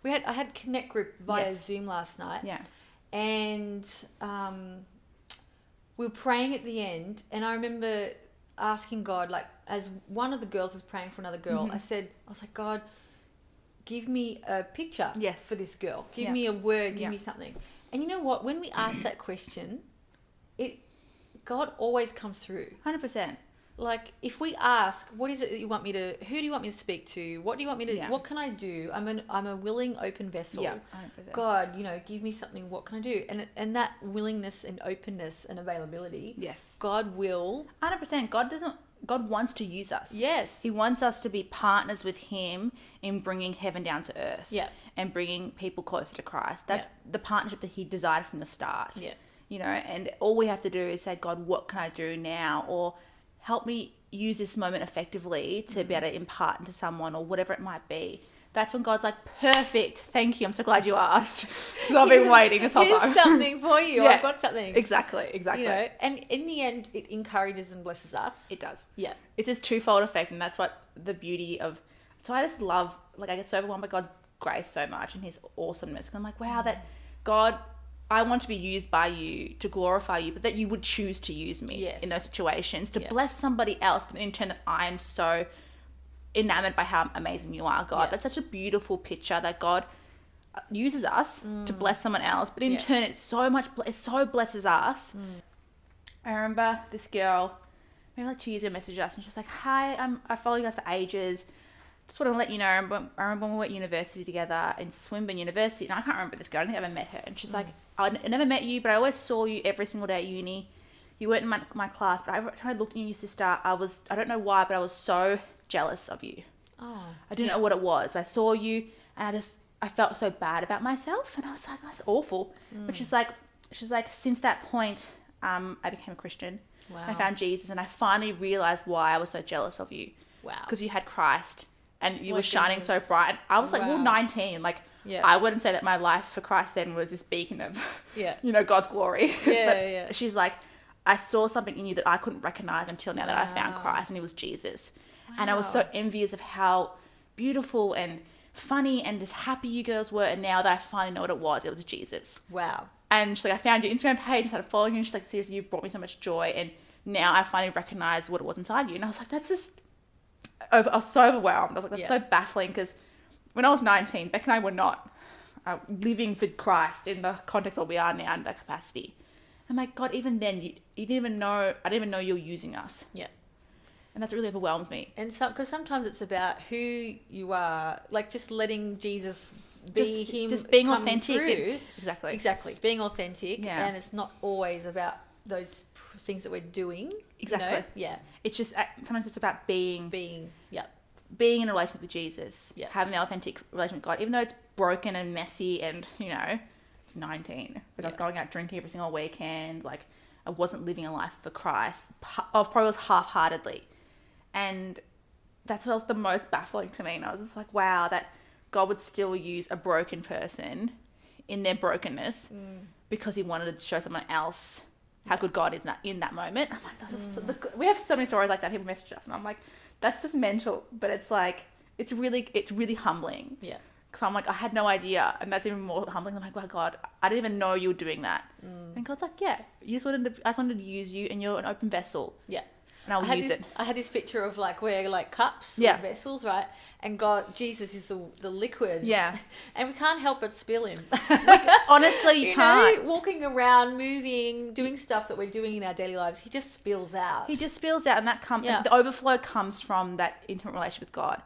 I had Connect Group via Yes. Zoom last night. Yeah. And we were praying at the end, and I remember asking God, like, as one of the girls was praying for another girl, I was like, God, give me a picture Yes. for this girl. Give Yeah. me a word, give Yeah. me something. And you know what? When we ask that question, God always comes through. 100%. Like, if we ask, what is it that you want me to, who do you want me to speak to? What do you want me to, Yeah. what can I do? I'm a willing, open vessel. Yeah, 100%. God, you know, give me something, what can I do? And that willingness and openness and availability, Yes. God will. 100%. God wants to use us. Yes. He wants us to be partners with him in bringing heaven down to earth. Yeah. And bringing people closer to Christ. That's the partnership that he desired from the start. Yeah. You know, and all we have to do is say, God, what can I do now? Or help me use this moment effectively to be able to impart into someone, or whatever it might be. That's when God's like, perfect. Thank you. I'm so glad you asked. 'Cause I've been waiting this whole time. Here's something for you. Yeah. I've got something. Exactly. You know, and in the end, it encourages and blesses us. It does. Yeah. It's this twofold effect, and that's what the beauty of. So I just love, like, I get so overwhelmed by God's grace so much and his awesomeness. And I'm like, wow, that God, I want to be used by you to glorify you, but that you would choose to use me Yes. in those situations to Yeah. bless somebody else, but in turn that I'm so enamored by how amazing you are, God. Yeah. That's such a beautiful picture that God uses us to bless someone else, but in turn it so blesses us. I remember this girl, maybe like 2 years ago, messaged us and she's like, hi, I followed you guys for ages. Just want to let you know, I remember when we were at university together in Swinburne University, and I can't remember this girl, I don't think I ever met her. And she's like, I never met you, but I always saw you every single day at uni. You weren't in my class, but every time I looked at you and your sister, I don't know why, but I was so jealous of you. Oh. I didn't know what it was, but I saw you and I felt so bad about myself, and I was like, that's awful. But she's like, since that point, I became a Christian. Wow. I found Jesus, and I finally realized why I was so jealous of you. Wow. Because you had Christ and you My were shining goodness. so bright. And I was like, well, Wow. 19. Like, Yeah. I wouldn't say that my life for Christ then was this beacon of, Yeah. you know, God's glory. Yeah, But yeah. she's like, I saw something in you that I couldn't recognize until now that I found Wow. Christ, and it was Jesus. And I was so envious of how beautiful and funny and just happy you girls were. And now that I finally know what it was Jesus. Wow. And she's like, I found your Instagram page and started following you. And she's like, seriously, you brought me so much joy. And now I finally recognize what it was inside you. And I was like, that's just, I was so overwhelmed. I was like, that's so baffling, because when I was 19, Beck and I were not living for Christ in the context that we are now in that capacity. I'm like, God, even then, you didn't even know, I didn't even know you were using us. Yeah. And that's really overwhelms me. And because sometimes it's about who you are, like just letting Jesus be him, just being come authentic. through. Exactly. Being authentic. Yeah. And it's not always about those things that we're doing. Exactly. You know? Yeah. It's just, sometimes it's about being in a relationship with Jesus, having the authentic relationship with God, even though it's broken and messy and, you know, it's 19. But I was going out drinking every single weekend. Like, I wasn't living a life for Christ. I probably was half-heartedly. And that's what was the most baffling to me. And I was just like, wow, that God would still use a broken person in their brokenness because he wanted to show someone else how good God is in that moment. I'm like, we have so many stories like that. People message us and I'm like, that's just mental. But it's like, it's really humbling. Yeah. Because I'm like, I had no idea. And that's even more humbling. I'm like, wow, God, I didn't even know you were doing that. And God's like, yeah, I just wanted to use you, and you're an open vessel. Yeah. And I'll use it. I had this picture of like we're like cups, Yeah. or vessels, right? And Jesus is the liquid. Yeah. And we can't help but spill him. Honestly, you can't. Walking around, moving, doing stuff that we're doing in our daily lives, he just spills out. He just spills out, and the overflow comes from that intimate relationship with God.